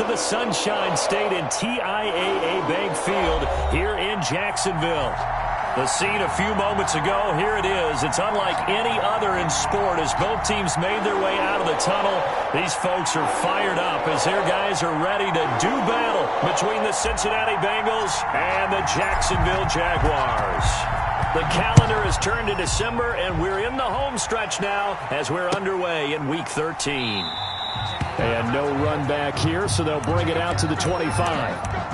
in the Sunshine State in TIAA Bank Field here in Jacksonville. The scene a few moments ago, here it is. It's unlike any other in sport as both teams made their way out of the tunnel. These folks are fired up as their guys are ready to do battle between the Cincinnati Bengals and the Jacksonville Jaguars. The calendar has turned to December, and we're in the home stretch now as we're underway in Week 13. And no run back here, so they'll bring it out to the 25.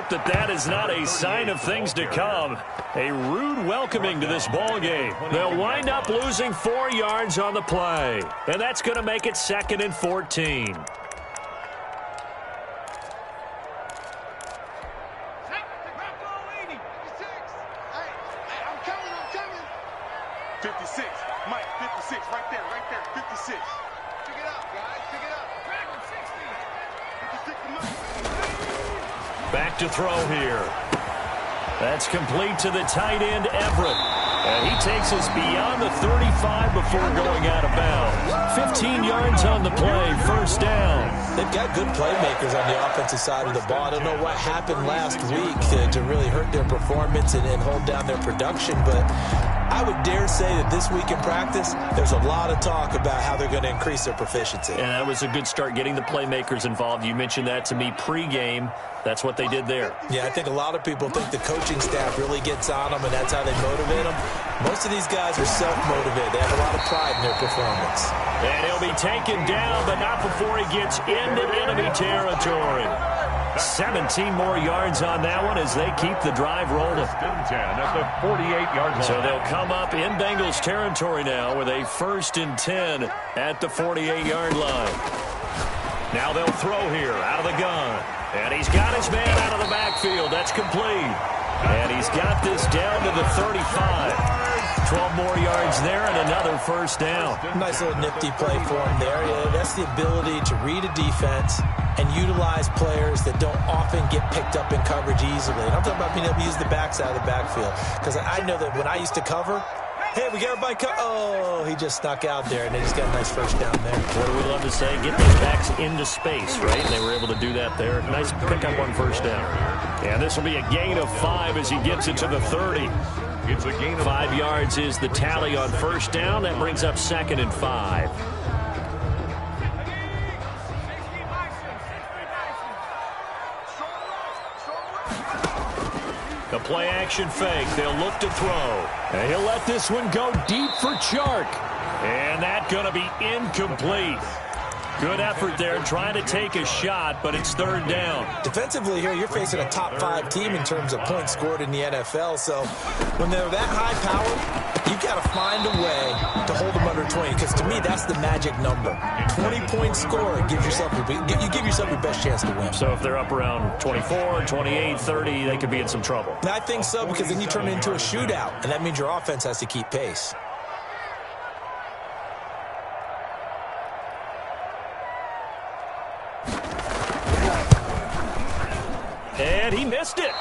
That is not a sign of things to come. A rude welcoming to this ball game. They'll wind up losing 4 yards on the play, and that's going to make it 2nd and 14. Back to throw here. That's complete to the tight end, Everett. And he takes us beyond the 35 before going out of bounds. 15 yards on the play, first down. They've got good playmakers on the offensive side of the ball. I don't know what happened last week to really hurt their performance and hold down their production, but I would dare say that this week in practice, there's a lot of talk about how they're going to increase their proficiency. And that was a good start getting the playmakers involved. You mentioned that to me pregame. That's what they did there. Yeah, I think a lot of people think the coaching staff really gets on them, and that's how they motivate them. Most of these guys are self-motivated. They have a lot of pride in their performance. And he'll be taken down, but not before he gets into enemy territory. 17 more yards on that one as they keep the drive rolling. 10 at the 48-yard line. So they'll come up in Bengals territory now with a 1st and 10 at the 48-yard line. Now they'll throw here out of the gun. And he's got his man out of the backfield. That's complete. And he's got this down to the 35. 12 more yards there and another first down. Nice little nifty play for him there. Yeah, that's the ability to read a defense and utilize players that don't often get picked up in coverage easily. And I'm talking about being able to use the backside of the backfield. Because I know that when I used to cover, hey, we got everybody oh, he just snuck out there, and they just got a nice first down there. What do we love to say? Get those backs into space, right? And they were able to do that there. Nice pickup on first down. And this will be a gain of 5 as he gets it to the 30. It's a gain of 5 yards is the tally on first down. That brings up 2nd and 5. The play-action fake. They'll look to throw. And he'll let this one go deep for Chark. And that's going to be incomplete. Good effort there trying to take a shot, but it's 3rd down. Defensively here, you're facing a top-5 team in terms of points scored in the NFL. So when they're that high-powered, you've got to find a way to hold them under 20. Because to me, that's the magic number. 20-point score gives yourself you give yourself your best chance to win. So if they're up around 24, 28, 30, they could be in some trouble. And I think so, because then you turn it into a shootout, and that means your offense has to keep pace. And he missed it.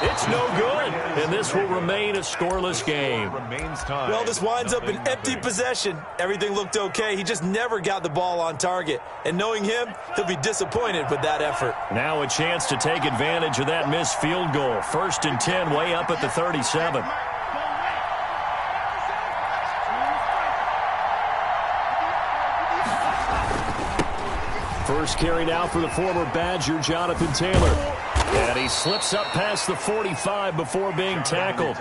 It's no good. And this will remain a scoreless game. Well, this winds up an empty possession. Everything looked okay. He just never got the ball on target. And knowing him, he'll be disappointed with that effort. Now a chance to take advantage of that missed field goal. 1st and 10, way up at the 37. First carry now for the former Badger, Jonathan Taylor. And he slips up past the 45 before being tackled.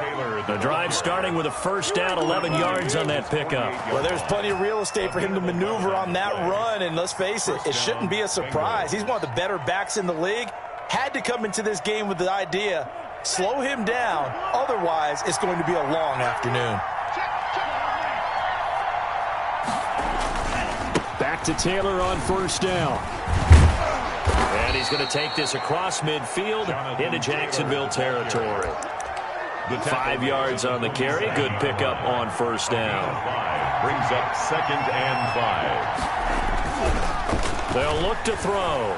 The drive starting with a first down, 11 yards on that pickup. Well, there's plenty of real estate for him to maneuver on that run, and let's face it, it shouldn't be a surprise. He's one of the better backs in the league. Had to come into this game with the idea, slow him down, otherwise it's going to be a long afternoon. Back to Taylor on first down. And he's going to take this across midfield into Jacksonville territory. 5 yards on the carry. Good pickup on first down. Brings up 2nd and 5. They'll look to throw.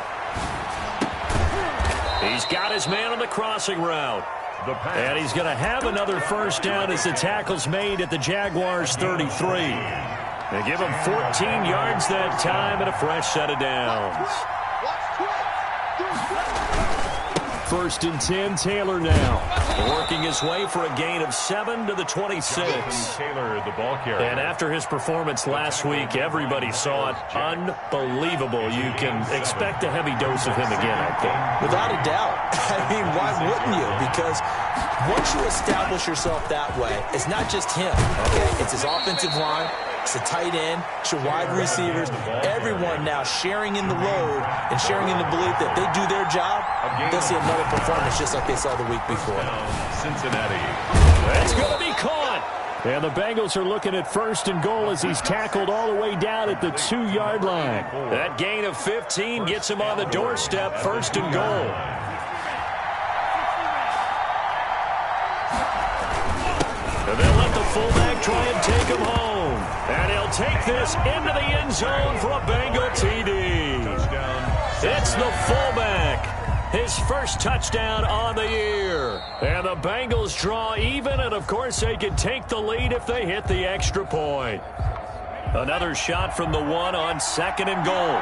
He's got his man on the crossing route. And he's going to have another first down as the tackle's made at the Jaguars' 33. They give him 14 yards that time and a fresh set of downs. 1st and 10, Taylor now. Working his way for a gain of 7 to the 26. Taylor, the ball carrier. And after his performance last week, everybody saw it. Unbelievable. You can expect a heavy dose of him again, I think. Without a doubt. I mean, why wouldn't you? Because once you establish yourself that way, it's not just him, okay? It's his offensive line. It's the tight end, it's your wide receivers, everyone now sharing in the load and sharing in the belief that they do their job, they'll see another performance just like they saw the week before. Cincinnati. That's going to be caught. And the Bengals are looking at 1st and goal as he's tackled all the way down at the 2-yard line. That gain of 15 gets him on the doorstep, 1st and goal. And they'll let the fullback try and take him home. And he'll take this into the end zone for a Bengal TD. It's the fullback. His first touchdown on the year. And the Bengals draw even, and of course they can take the lead if they hit the extra point. Another shot from the 1 on 2nd and goal.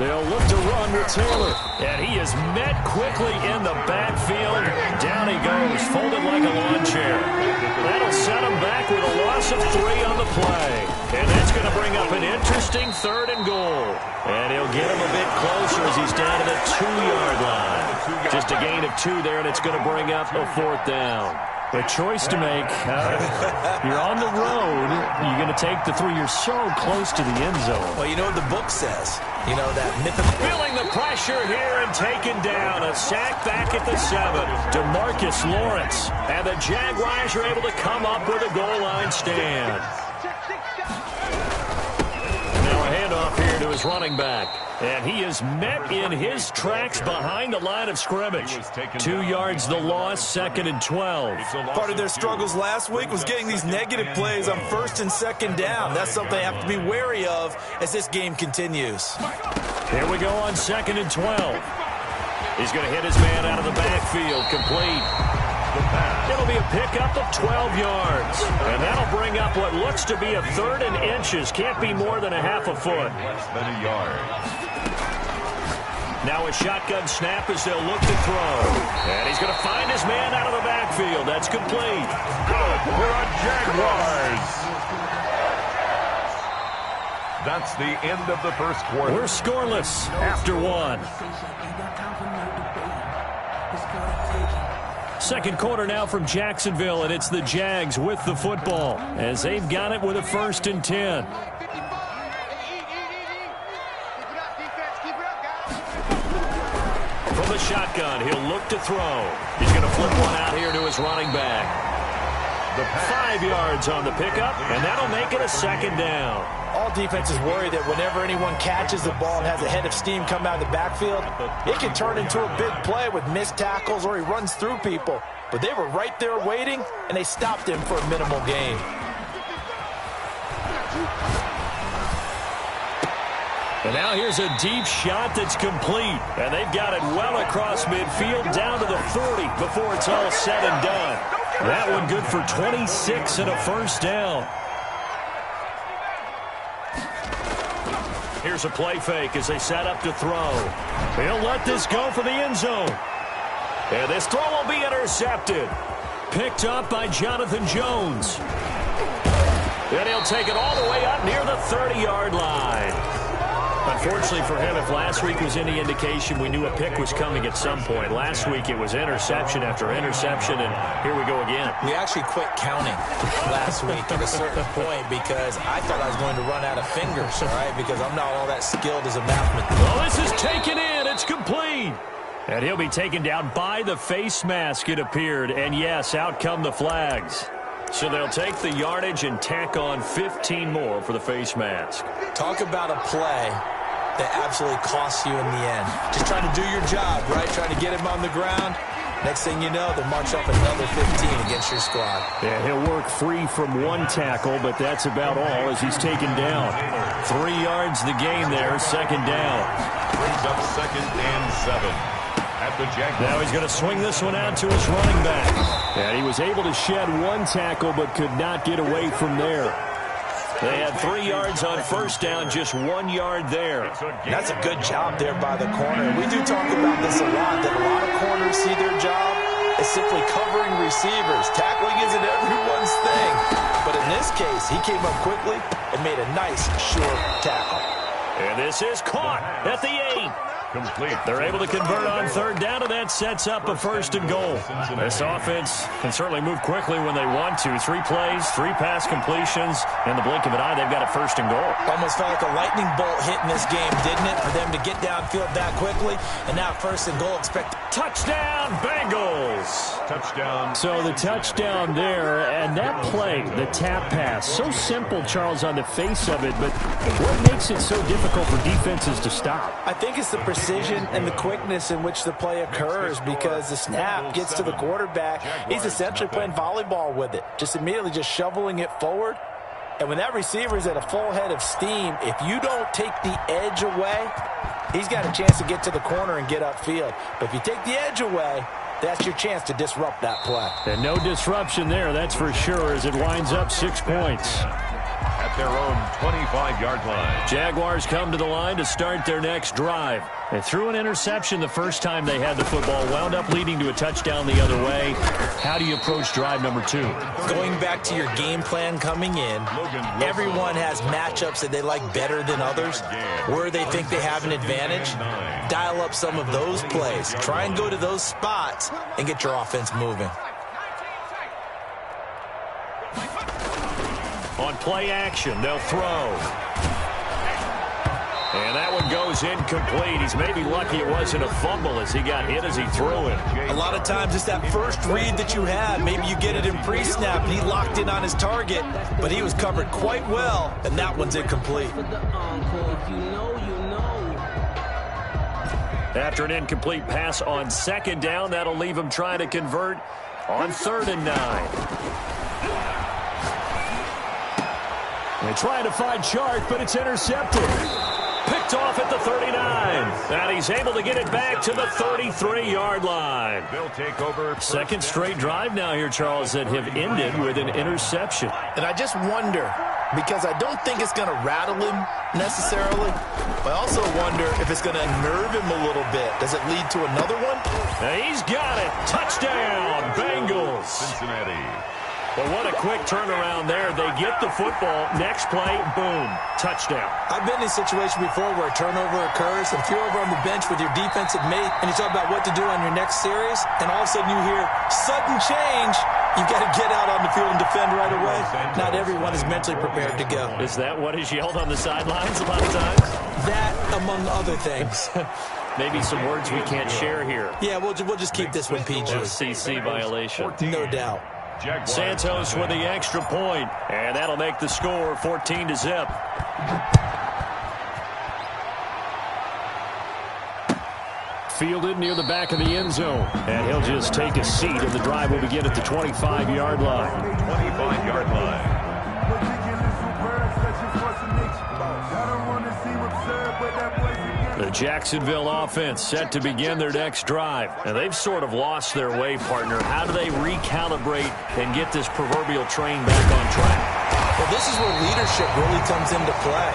They'll look to run with Taylor. And he is met quickly in the backfield. Down he goes, folded like a lawn chair. That'll set him back with a loss of 3 on the play. And that's going to bring up an interesting 3rd and goal. And he'll get him a bit closer as he's down to the 2-yard line. Just a gain of 2 there, and it's going to bring up a 4th down. A choice to make. You're on the road. You're going to take the 3. You're so close to the end zone. Well, you know what the book says. You know, that mythical... Feeling the pressure here and taken down. A sack back at the 7. DeMarcus Lawrence. And the Jaguars are able to come up with a goal line stand. Now a handoff here to his running back. And he is met in his tracks behind the line of scrimmage. 2 yards the loss, 2nd and 12. Part of their struggles last week was getting these negative plays on 1st and 2nd down. That's something they have to be wary of as this game continues. Here we go on 2nd and 12. He's going to hit his man out of the backfield, complete. It'll be a pickup of 12 yards. And that'll bring up what looks to be a 3rd and inches. Can't be more than a half a foot. Less than a yard. Now a shotgun snap as they'll look to throw. And he's going to find his man out of the backfield. That's complete. Good for a Jaguars. That's the end of the first quarter. We're scoreless after 1. Second quarter now from Jacksonville, and it's the Jags with the football as they've got it with a 1st and 10. From the shotgun, he'll look to throw. He's going to flip one out here to his running back. 5 yards on the pickup, and that'll make it a 2nd down. All defenses worry that whenever anyone catches the ball and has a head of steam come out of the backfield, it can turn into a big play with missed tackles or he runs through people. But they were right there waiting, and they stopped him for a minimal gain. And now here's a deep shot that's complete. And they've got it well across midfield down to the 40 before it's all said and done. That one good for 26 and a 1st down. Here's a play fake as they set up to throw. He'll let this go for the end zone. And this throw will be intercepted. Picked up by Jonathan Jones. And he'll take it all the way up near the 30-yard line. Unfortunately for him, if last week was any indication, we knew a pick was coming at some point. Last week it was interception after interception, and here we go again. We actually quit counting last week at a certain point because I thought I was going to run out of fingers, all right, because I'm not all that skilled as a mathematician. Well, this is taken in. It's complete. And he'll be taken down by the face mask, it appeared. And, yes, out come the flags. So they'll take the yardage and tack on 15 more for the face mask. Talk about a play that absolutely costs you in the end. Just trying to do your job, right? Trying to get him on the ground. Next thing you know, they'll march off another 15 against your squad. Yeah, he'll work free from one tackle, but that's about all as he's taken down. 3 yards the gain there, second down. Brings up 2nd and 7 at the Jaguars. Now he's going to swing this one out to his running back. And he was able to shed one tackle, but could not get away from there. They had 3 yards on first down, just 1 yard there. That's a good job there by the corner. We do talk about this a lot, that a lot of corners see their job as simply covering receivers. Tackling isn't everyone's thing. But in this case, he came up quickly and made a nice, short tackle. And this is caught at the 8. Complete. They're able to convert on third down, and that sets up a 1st and goal. This offense can certainly move quickly when they want to. 3 plays, 3 pass completions. In the blink of an eye, they've got a 1st and goal. Almost felt like a lightning bolt hit in this game, didn't it? For them to get downfield that quickly. And now 1st and goal expected. Touchdown, Bengals! Touchdown. So the touchdown there, and that play, the tap pass, so simple, Charles, on the face of it, but what makes it so difficult for defenses to stop? I think it's the precision and the quickness in which the play occurs, because the snap gets to the quarterback. He's essentially playing volleyball with it, just immediately just shoveling it forward. And when that receiver's at a full head of steam, if you don't take the edge away, he's got a chance to get to the corner and get upfield. But if you take the edge away, that's your chance to disrupt that play. And no disruption there, that's for sure, as it winds up 6 points. At their own 25-yard line. Jaguars come to the line to start their next drive. They threw an interception the first time they had the football, wound up leading to a touchdown the other way. How do you approach drive number 2? Going back to your game plan coming in, everyone has matchups that they like better than others, where they think they have an advantage. Dial up some of those plays. Try and go to those spots and get your offense moving. On play action, they'll throw. And that one goes incomplete. He's maybe lucky it wasn't a fumble as he got hit as he threw it. A lot of times it's that first read that you have. Maybe you get it in pre-snap and he locked in on his target, but he was covered quite well, and that one's incomplete. After an incomplete pass on 2nd down, that'll leave him trying to convert on 3rd and 9. They try to find Chark, but it's intercepted. Picked off at the 39. And he's able to get it back to the 33-yard line. They'll take over. 2nd straight drive now here, Charles, that have ended with an interception. And I just wonder, because I don't think it's going to rattle him necessarily, but I also wonder if it's going to unnerve him a little bit. Does it lead to another one? Now he's got it. Touchdown, Bengals. Cincinnati. But what a quick turnaround there. They get the football. Next play, boom, touchdown. I've been in a situation before where a turnover occurs. If you're over on the bench with your defensive mate and you talk about what to do on your next series, and all of a sudden you hear sudden change, you've got to get out on the field and defend right away. Not everyone is mentally prepared to go. Is that what is yelled on the sidelines a lot of times? That, among other things. Maybe some words we can't share here. Yeah, we'll just keep this one PG. FCC violation. No doubt. Jaguars. Santos with the extra point, and that'll make the score 14-0. Fielded near the back of the end zone, and he'll just take a seat, and the drive will begin at the 25-yard line. 25-yard line. The Jacksonville offense set to begin their next drive. And they've sort of lost their way, partner. How do they recalibrate and get this proverbial train back on track? Well, this is where leadership really comes into play.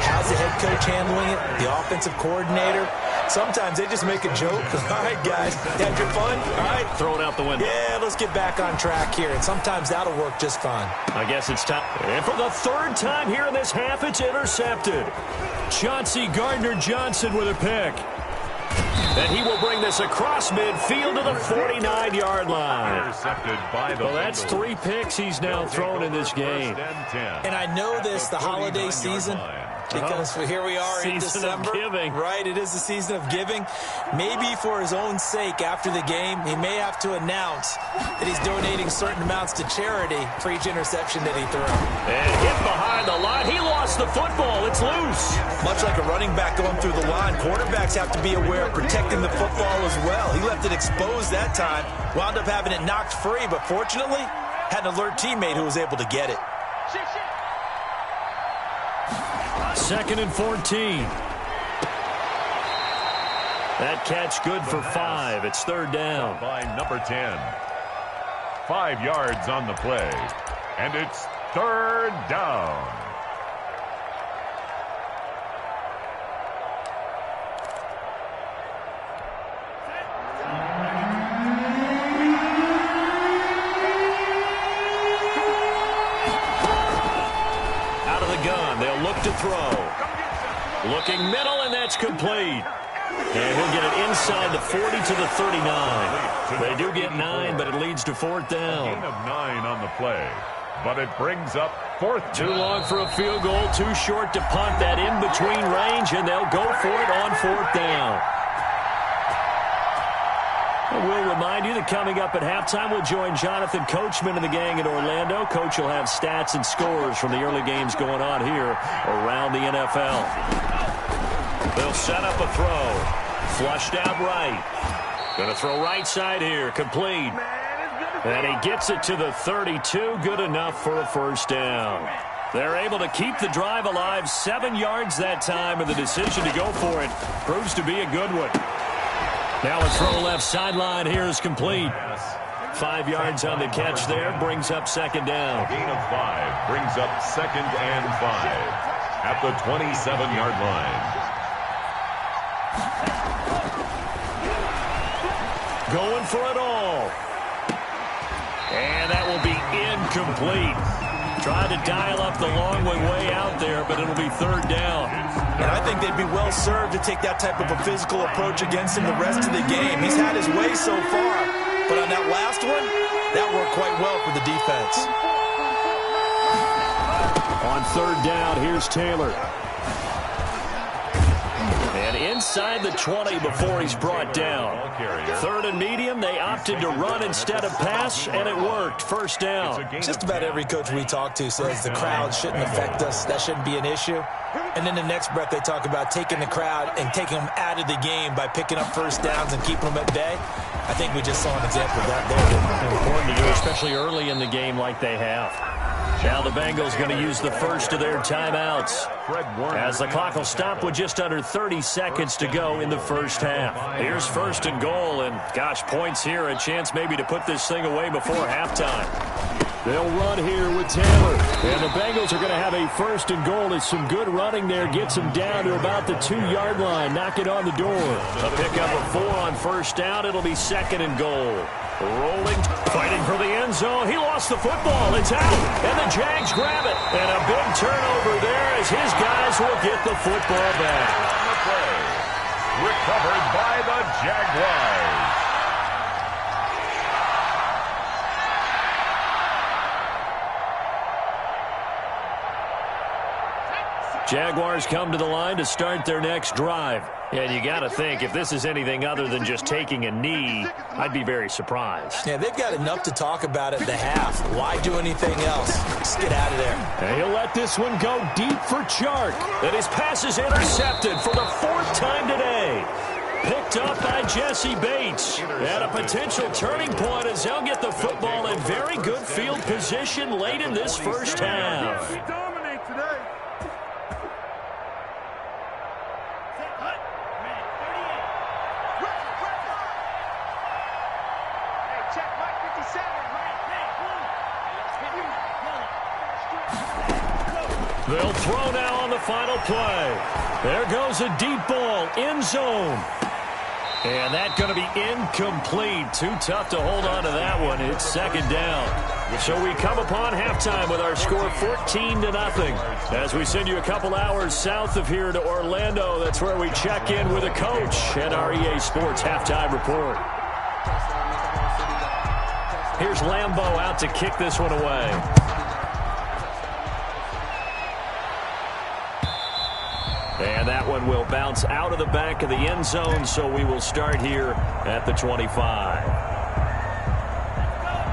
How's the head coach handling it? The offensive coordinator? Sometimes they just make a joke. All right, guys, had your fun? All right. Throw it out the window. Yeah, let's get back on track here. And sometimes that'll work just fine. I guess it's time. And for the 3rd time here in this half, it's intercepted. Chauncey Gardner-Johnson with a pick. And he will bring this across midfield to the 49-yard line. Intercepted by the Well, that's Bengals. 3 picks he's now thrown in this game. And I know this, the holiday season, because here we are in December. Season of giving. Right, it is the season of giving. Maybe for his own sake, after the game, he may have to announce that he's donating certain amounts to charity for each interception that he threw. And hit behind the line. He lost the football. It's loose. Much like a running back going through the line, quarterbacks have to be aware of protecting the football as well. He left it exposed that time, wound up having it knocked free, but fortunately, had an alert teammate who was able to get it. 2nd and 14. That catch good for 5. It's 3rd down. By number 10. 5 yards on the play. And it's 3rd down. Out of the gun. They'll look to throw. Looking middle, and that's complete. And he'll get it inside the 40 to the 39. They do get 9, but it leads to 4th down. Gain of 9 on the play, but it brings up 4th down. Too long for a field goal, too short to punt. That in-between range, and they'll go for it on 4th down. And we'll remind you that coming up at halftime, we'll join Jonathan Coachman and the gang in Orlando. Coach will have stats and scores from the early games going on here around the NFL. They'll set up a throw. Flushed out right. Going to throw right side here. Complete. And he gets it to the 32. Good enough for a 1st down. They're able to keep the drive alive. 7 yards that time, and the decision to go for it proves to be a good one. Now a throw left sideline here is complete. 5 yards on the catch there. Brings up 2nd down. Gain of 5 brings up 2nd and 5 at the 27-yard line. Going for it all. And that will be incomplete. Tried to dial up the long way out there, but it'll be 3rd down. And I think they'd be well served to take that type of a physical approach against him the rest of the game. He's had his way so far, but on that last one, that worked quite well for the defense. On 3rd down, here's Taylor. And inside the 20 before he's brought down. 3rd and medium, they opted to run instead of pass, and it worked. 1st down. Just about every coach we talk to says the crowd shouldn't affect us. That shouldn't be an issue. And then the next breath, they talk about taking the crowd and taking them out of the game by picking up 1st downs and keeping them at bay. I think we just saw an example of that there. Important to do, especially early in the game like they have. Now the Bengals going to use the first of their timeouts as the clock will stop with just under 30 seconds to go in the 1st half. Here's 1st and goal, and gosh, points here, a chance maybe to put this thing away before halftime. They'll run here with Taylor, and the Bengals are going to have a 1st and goal. It's some good running there, gets them down to about the 2-yard line, knock it on the door. A pickup of 4 on 1st down. It'll be 2nd and goal. Rolling, fighting for the end zone. He lost the football. It's out, and the Jags grab it. And a big turnover there as his guys will get the football back. On the play, recovered by the Jaguars. Jaguars come to the line to start their next drive. And you got to think, if this is anything other than just taking a knee, I'd be very surprised. Yeah, they've got enough to talk about at the half. Why do anything else? Just get out of there. And he'll let this one go deep for Chark. And his pass is intercepted for the 4th time today. Picked up by Jesse Bates. At a potential turning point as they'll get the football in very good field position late in this 1st half. They'll throw now on the final play. There goes a deep ball, end zone. And that's going to be incomplete. Too tough to hold on to that one. It's 2nd down. So we come upon halftime with our score 14-0. As we send you a couple hours south of here to Orlando, that's where we check in with a coach at our EA Sports Halftime Report. Here's Lambeau out to kick this one away. And that one will bounce out of the back of the end zone, so we will start here at the 25.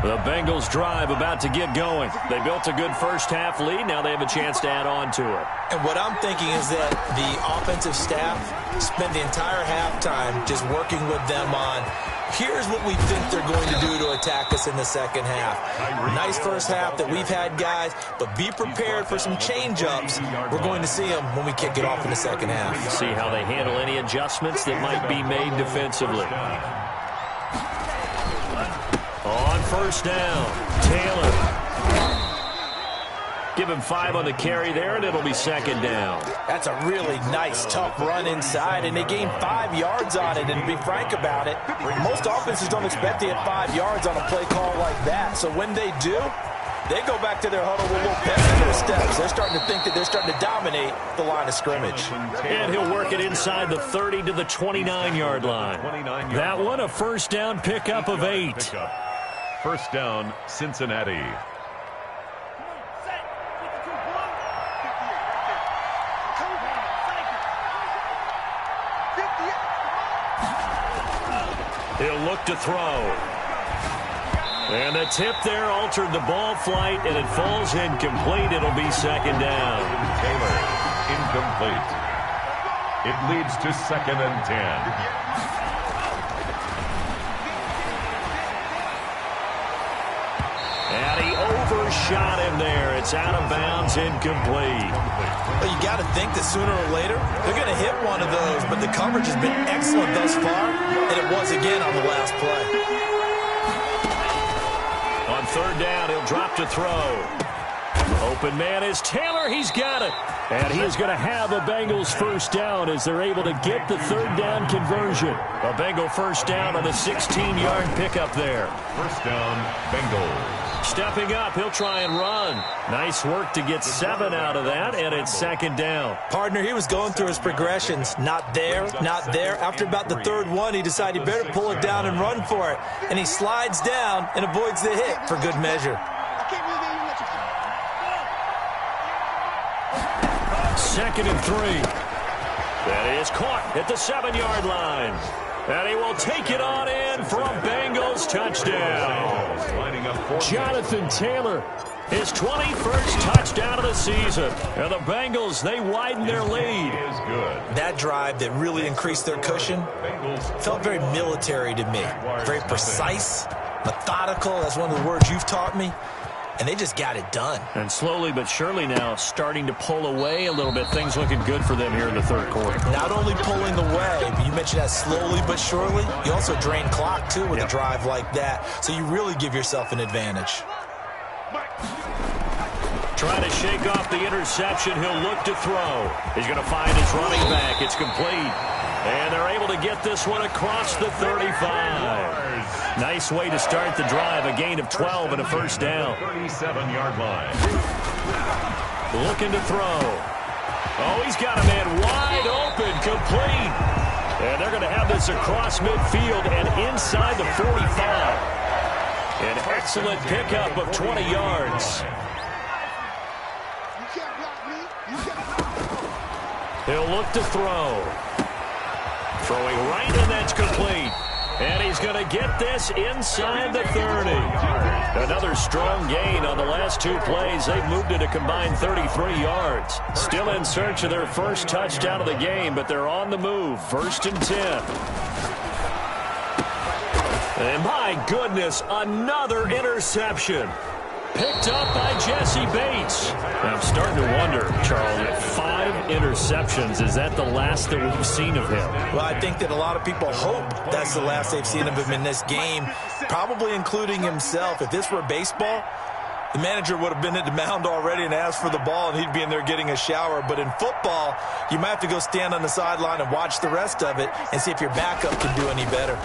The Bengals drive about to get going. They built a good first-half lead. Now they have a chance to add on to it. And what I'm thinking is that the offensive staff spent the entire halftime just working with them on, here's what we think they're going to do to attack us in the second half. Nice first half that we've had, guys, but be prepared for some change-ups. We're going to see them when we kick it off in the second half. See how they handle any adjustments that might be made defensively. On first down, Taylor. Give him 5 on the carry there, and it'll be second down. That's a really nice, tough run inside, and they gained 5 yards on it. And to be frank about it, most offenses don't expect to get 5 yards on a play call like that. So when they do, they go back to their huddle with a little pep in their steps. They're starting to think that they're starting to dominate the line of scrimmage. And he'll work it inside the 30 to the 29-yard line. That one, a first down pickup of 8. First down, Cincinnati. He'll look to throw. And the tip there altered the ball flight, and it falls incomplete. It'll be second down. Taylor, incomplete. It leads to 2nd and 10. And he overshot him there. It's out of bounds, incomplete. Well, you got to think that sooner or later they're going to hit one of those, but the coverage has been excellent thus far, and it was again on the last play. On third down, he'll drop to throw. Open man is Taylor. He's got it. And he is going to have a Bengals first down as they're able to get the third down conversion. A Bengal first down on the 16-yard pickup there. First down, Bengals. Stepping up, he'll try and run. Nice work to get 7 out of that, and it's second down. Partner, he was going through his progressions. Not there, not there. After about the third one, he decided he better pull it down and run for it. And he slides down and avoids the hit for good measure. Second and 3. That is caught at the 7-yard line. And he will take it on in for a Bengals touchdown. Jonathan Taylor, his 21st touchdown of the season. And the Bengals, they widen their lead. That drive that really increased their cushion felt very military to me. Very precise, methodical. That's one of the words you've taught me. And they just got it done. And slowly but surely now starting to pull away a little bit. Things looking good for them here in the third quarter. Not only pulling away, but you mentioned that slowly but surely. You also drain clock, too, with a drive like that. So you really give yourself an advantage. Trying to shake off the interception. He'll look to throw. He's going to find his running back. It's complete. And they're able to get this one across the 35. Nice way to start the drive. A gain of 12 and a first down. 37-yard line. Looking to throw. Oh, he's got a man wide open, complete. And they're going to have this across midfield and inside the 45. An excellent pickup of 20 yards. He'll look to throw. Throwing right, and that's complete. And he's going to get this inside the 30. Another strong gain on the last 2 plays. They've moved it a combined 33 yards. Still in search of their first touchdown of the game, but they're on the move. 1st and 10. And my goodness, another interception. Picked up by Jesse Bates. I'm starting to wonder, Charles, 5 interceptions. Is that the last that we've seen of him? Well, I think that a lot of people hope that's the last they've seen of him in this game, probably including himself. If this were baseball, the manager would have been at the mound already and asked for the ball, and he'd be in there getting a shower. But in football, you might have to go stand on the sideline and watch the rest of it and see if your backup can do any better.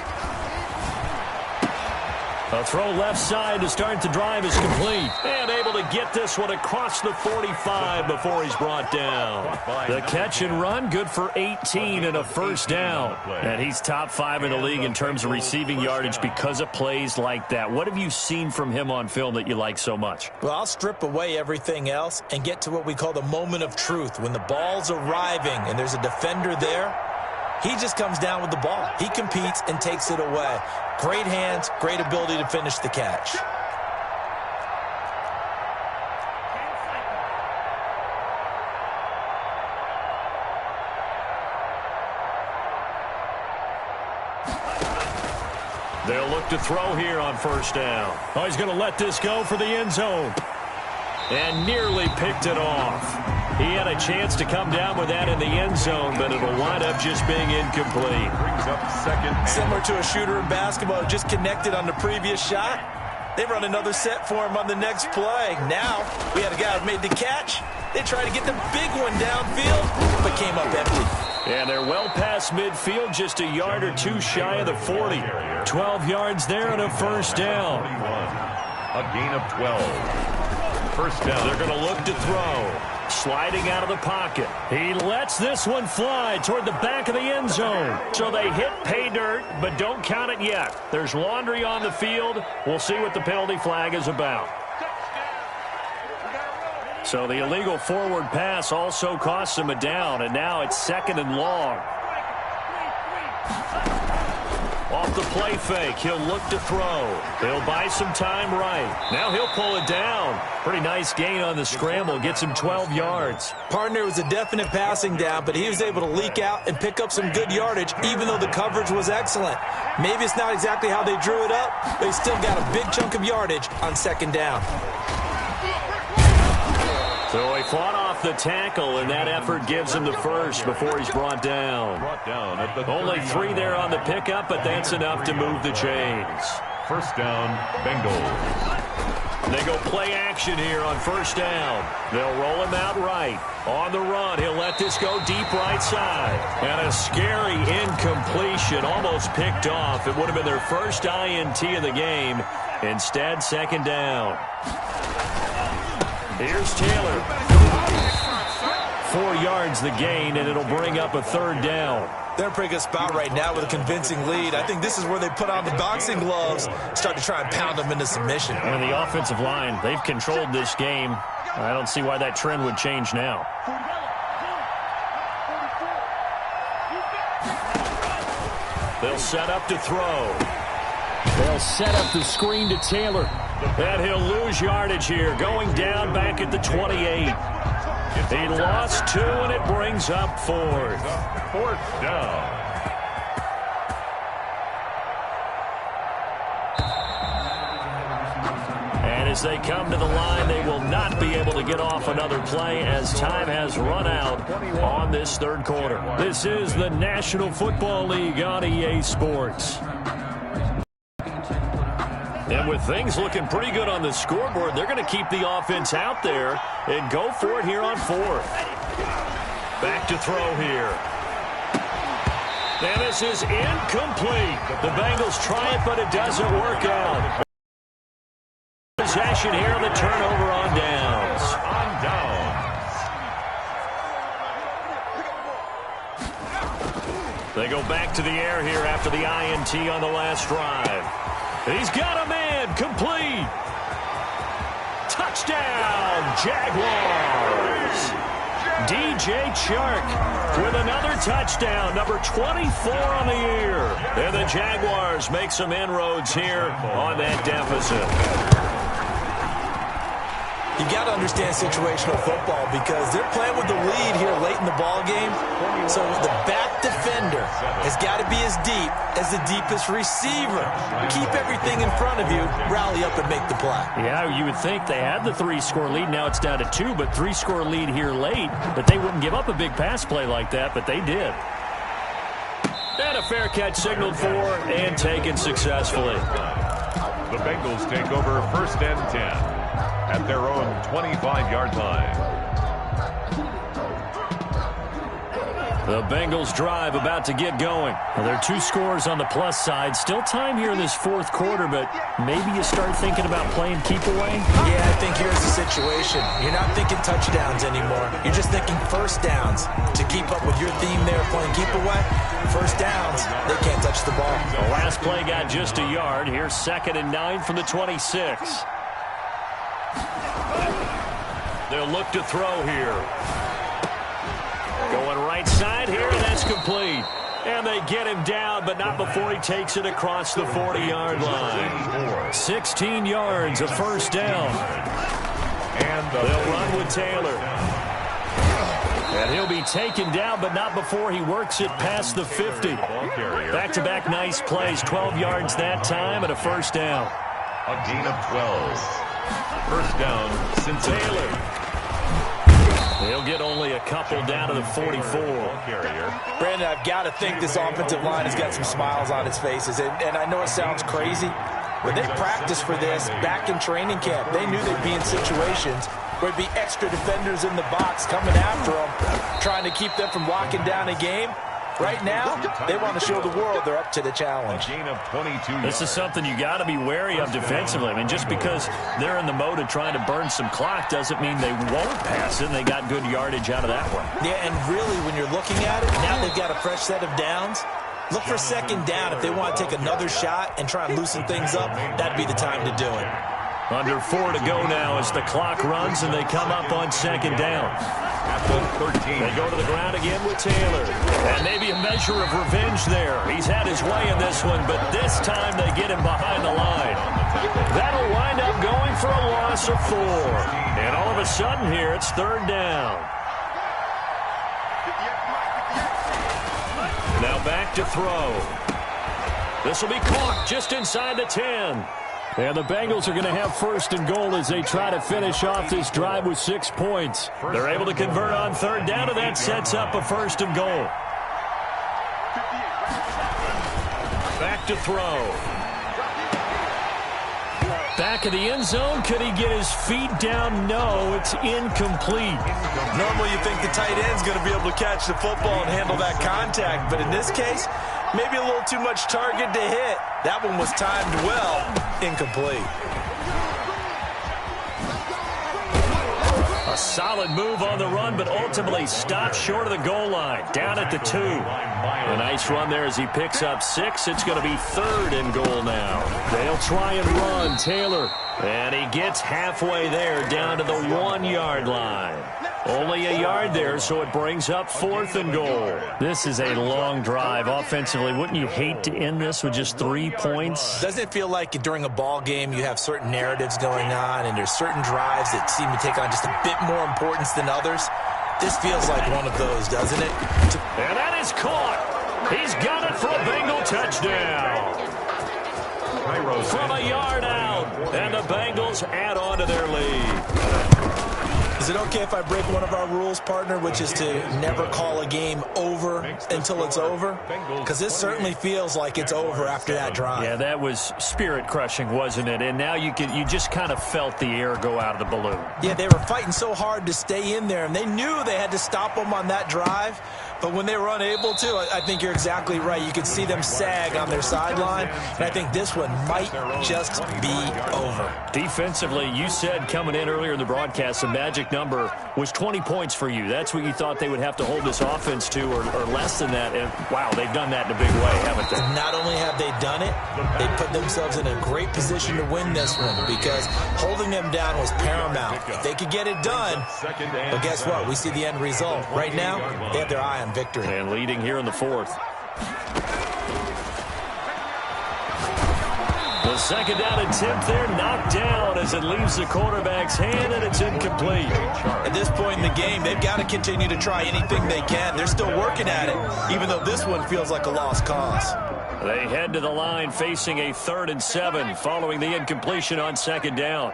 A throw left side to start the drive is complete. And able to get this one across the 45 before he's brought down. The catch and run, good for 18 and a first down. And he's top 5 in the league in terms of receiving yardage because of plays like that. What have you seen from him on film that you like so much? Well, I'll strip away everything else and get to what we call the moment of truth. When the ball's arriving and there's a defender there, he just comes down with the ball. He competes and takes it away. Great hands, great ability to finish the catch. They'll look to throw here on first down. Oh, he's going to let this go for the end zone. And nearly picked it off. He had a chance to come down with that in the end zone, but it'll wind up just being incomplete. Brings up second. Similar to a shooter in basketball, just connected on the previous shot. They run another set for him on the next play. Now, we had a guy who made the catch. They tried to get the big one downfield, but came up empty. And they're well past midfield, just a yard or two shy of the 40. 12 yards there and a first down. A gain of 12. First down. They're going to look to throw. Sliding out of the pocket. He lets this one fly toward the back of the end zone. So they hit pay dirt, but don't count it yet. There's laundry on the field. We'll see what the penalty flag is about. So the illegal forward pass also costs him a down, and now it's second and long. Off the play fake, he'll look to throw. He'll buy some time right. Now he'll pull it down. Pretty nice gain on the scramble. Gets him 12 yards. Partner was a definite passing down, but he was able to leak out and pick up some good yardage, even though the coverage was excellent. Maybe it's not exactly how they drew it up, but he still got a big chunk of yardage on second down. So he fought off the tackle, and that effort gives him the first before he's brought down. Only 3 there on the pickup, but that's enough to move the chains. First down, Bengals. They go play action here on first down. They'll roll him out right. On the run, he'll let this go deep right side. And a scary incompletion, almost picked off. It would have been their first INT of the game. Instead, second down. Here's Taylor. 4 yards the gain, and it'll bring up a third down. They're in a pretty good spot right now with a convincing lead. I think this is where they put on the boxing gloves, start to try and pound them into submission. And the offensive line, they've controlled this game. I don't see why that trend would change now. They'll set up to throw. They'll set up the screen to Taylor. And he'll lose yardage here, going down back at the 28. He lost 2, and it brings up fourth. Fourth down. And as they come to the line, they will not be able to get off another play as time has run out on this third quarter. This is the National Football League on EA Sports. And with things looking pretty good on the scoreboard, they're going to keep the offense out there and go for it here on fourth. Back to throw here. And this is incomplete. The Bengals try it, but it doesn't work out. Possession here, the turnover on downs. They go back to the air here after the INT on the last drive. He's got a man, complete. Touchdown, Jaguars. DJ Chark with another touchdown, number 24 on the year. And the Jaguars make some inroads here on that deficit. You got to understand situational football because they're playing with the lead here late in the ball game. So the back defender has got to be as deep as the deepest receiver. Keep everything in front of you, rally up and make the play. Yeah, you would think they had the 3-score lead. Now it's down to 2, but 3-score lead here late. But they wouldn't give up a big pass play like that, but they did. And a fair catch signaled for and taken successfully. The Bengals take over first and 10. At their own 25-yard line. The Bengals drive about to get going. Well, there are 2 scores on the plus side. Still time here in this fourth quarter, but maybe you start thinking about playing keep away? Yeah, I think here's the situation. You're not thinking touchdowns anymore. You're just thinking first downs. To keep up with your theme there, playing keep away, first downs, they can't touch the ball. The last play got just a yard. Here's 2nd and 9 from the 26. They'll look to throw here. Going right side here, and that's complete. And they get him down, but not before he takes it across the 40-yard line. 16 yards, a first down. And they'll run with Taylor. And he'll be taken down, but not before he works it past the 50. Back-to-back nice plays, 12 yards that time, and a first down. A gain of 12. First down, Cincinnati. Taylor. They'll get only a couple down to the 44. Brandon, I've got to think this offensive line has got some smiles on its faces. And I know it sounds crazy, but they practiced for this back in training camp. They knew they'd be in situations where there'd be extra defenders in the box coming after them, trying to keep them from locking down a game. Right now, they want to show the world they're up to the challenge. This is something you got to be wary of defensively. I mean, just because they're in the mode of trying to burn some clock doesn't mean they won't pass it. And they got good yardage out of that one. Yeah, and really, when you're looking at it, now they've got a fresh set of downs. Look for second down. If they want to take another shot and try and loosen things up, that'd be the time to do it. Under 4 to go now as the clock runs and they come up on second down. They go to the ground again with Taylor. And maybe a measure of revenge there. He's had his way in this one, but this time they get him behind the line. That'll wind up going for a loss of 4. And all of a sudden here, it's third down. Now back to throw. This will be caught just inside the 10. And the Bengals are going to have first and goal as they try to finish off this drive with 6 points. They're able to convert on third down, and that sets up a first and goal. Back to throw. Back of the end zone. Could he get his feet down? No, it's incomplete. Normally you think the tight end's going to be able to catch the football and handle that contact, but in this case, maybe a little too much target to hit. That one was timed well. Incomplete. A solid move on the run, but ultimately stopped short of the goal line. Down at the 2. A nice run there as he picks up 6. It's going to be third and goal now. They'll try and run. Taylor. And he gets halfway there down to the 1-yard line. Only a yard there, so it brings up 4th and goal. This is a long drive offensively. Wouldn't you hate to end this with just 3 points? Doesn't it feel like during a ball game you have certain narratives going on and there's certain drives that seem to take on just a bit more importance than others? This feels like one of those, doesn't it? And that is caught. He's got it for a Bengal touchdown. From a yard out, and the Bengals add on to their lead. Is it okay if I break one of our rules, partner, which is to never call a game over until it's over? Because this certainly feels like it's over after that drive. Yeah, that was spirit-crushing, wasn't it? And now you just kind of felt the air go out of the balloon. Yeah, they were fighting so hard to stay in there, and they knew they had to stop them on that drive. But when they were unable to, I think you're exactly right. You could see them sag on their sideline, and I think this one might just be over. Defensively, you said coming in earlier in the broadcast, the magic number was 20 points for you. That's what you thought they would have to hold this offense to, or less than that. And, wow, they've done that in a big way, haven't they? Not only have they done it, they put themselves in a great position to win this one because holding them down was paramount. If they could get it done, but guess what? We see the end result. Right now, they have their eye on victory. And leading here in the 4th. The second down attempt there knocked down as it leaves the quarterback's hand, and it's incomplete. At this point in the game, they've got to continue to try anything they can. They're still working at it, even though this one feels like a lost cause. They head to the line facing a 3rd and 7 following the incompletion on second down.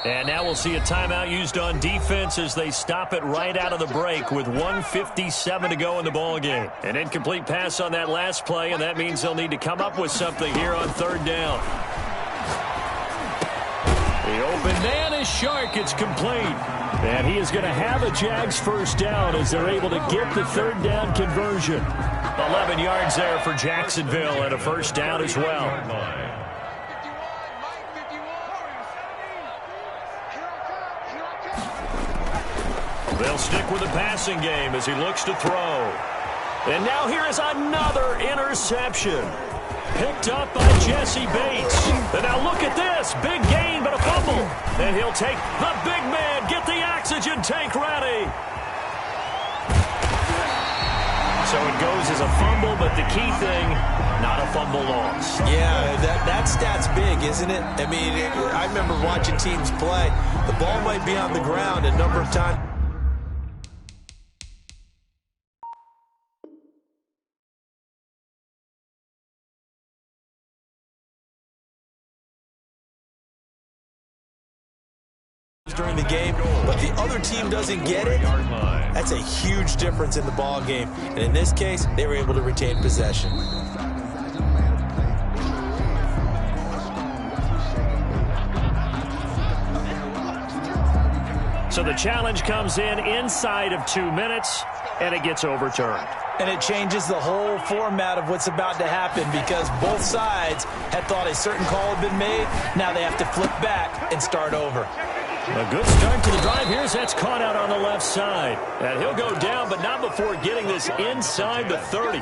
And now we'll see a timeout used on defense as they stop it right out of the break with 1:57 to go in the ballgame. An incomplete pass on that last play, and that means they'll need to come up with something here on third down. The open man is Shark. It's complete. And he is going to have a Jags first down as they're able to get the third down conversion. 11 yards there for Jacksonville and a first down as well. They'll stick with the passing game as he looks to throw. And now here is another interception. Picked up by Jesse Bates. And now look at this. Big gain, but a fumble. And he'll take the big man. Get the oxygen tank ready. So it goes as a fumble, but the key thing, not a fumble loss. Yeah, that stat's big, isn't it? I mean, I remember watching teams play. The ball might be on the ground a number of times. During the game, but the other team doesn't get it. That's a huge difference in the ball game, and in this case they were able to retain possession. So the challenge comes in inside of 2 minutes, and it gets overturned. And it changes the whole format of what's about to happen because both sides had thought a certain call had been made. Now they have to flip back and start over. A good start to the drive here as that's caught out on the left side. And he'll go down, but not before getting this inside the 30.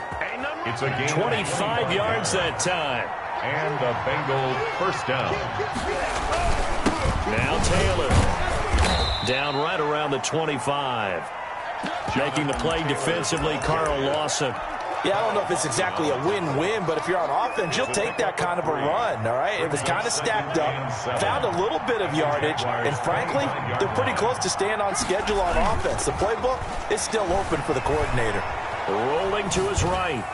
It's a gain 25 yards that time. And a Bengal first down. Now Taylor. Down right around the 25. Making the play defensively, Carl Lawson. Yeah, I don't know if it's exactly a win-win, but if you're on offense, you'll take that kind of a run, all right? It was kind of stacked up, found a little bit of yardage, and frankly, they're pretty close to staying on schedule on offense. The playbook is still open for the coordinator. Rolling to his right.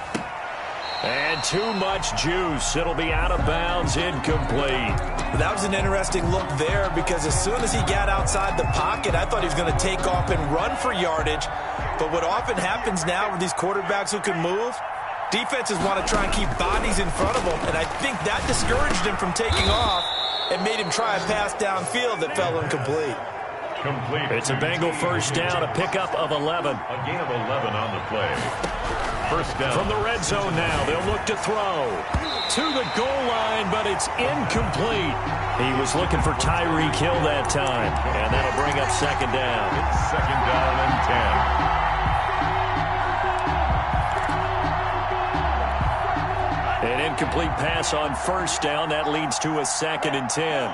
And too much juice. It'll be out of bounds, incomplete. That was an interesting look there because as soon as he got outside the pocket, I thought he was going to take off and run for yardage. But what often happens now with these quarterbacks who can move, defenses want to try and keep bodies in front of them, and I think that discouraged him from taking off and made him try a pass downfield that fell incomplete. It's a Bengal first down, a pickup of 11. A gain of 11 on the play. First down. From the red zone now, they'll look to throw. To the goal line, but it's incomplete. He was looking for Tyreek Hill that time, and that'll bring up second down. It's second down and 10. An incomplete pass on first down. That leads to a 2nd and 10.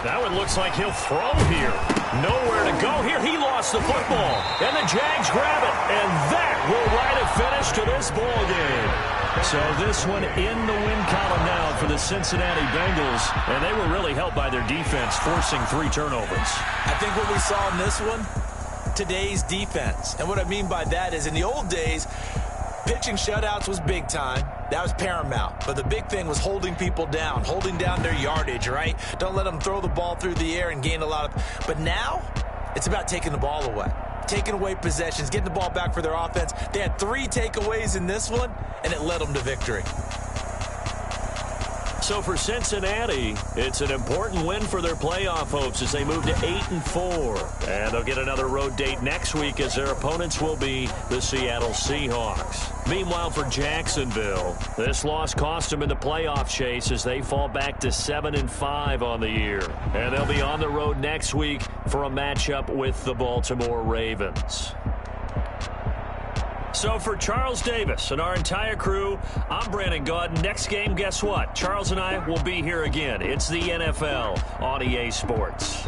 That one looks like he'll throw here. Nowhere to go here. He lost the football. And the Jags grab it. And that will write a finish to this ball game. So this one in the win column now for the Cincinnati Bengals. And they were really helped by their defense, forcing 3 turnovers. I think what we saw in this one, today's defense. And what I mean by that is in the old days, pitching shutouts was big time. That was paramount. But the big thing was holding people down, holding down their yardage, right? Don't let them throw the ball through the air and gain a lot of... But now, it's about taking the ball away. Taking away possessions, getting the ball back for their offense. They had 3 takeaways in this one, and it led them to victory. So for Cincinnati, it's an important win for their playoff hopes as they move to 8-4. And they'll get another road date next week as their opponents will be the Seattle Seahawks. Meanwhile, for Jacksonville, this loss cost them in the playoff chase as they fall back to 7-5 on the year. And they'll be on the road next week for a matchup with the Baltimore Ravens. So for Charles Davis and our entire crew, I'm Brandon Gaudin. Next game, guess what? Charles and I will be here again. It's the NFL on EA Sports.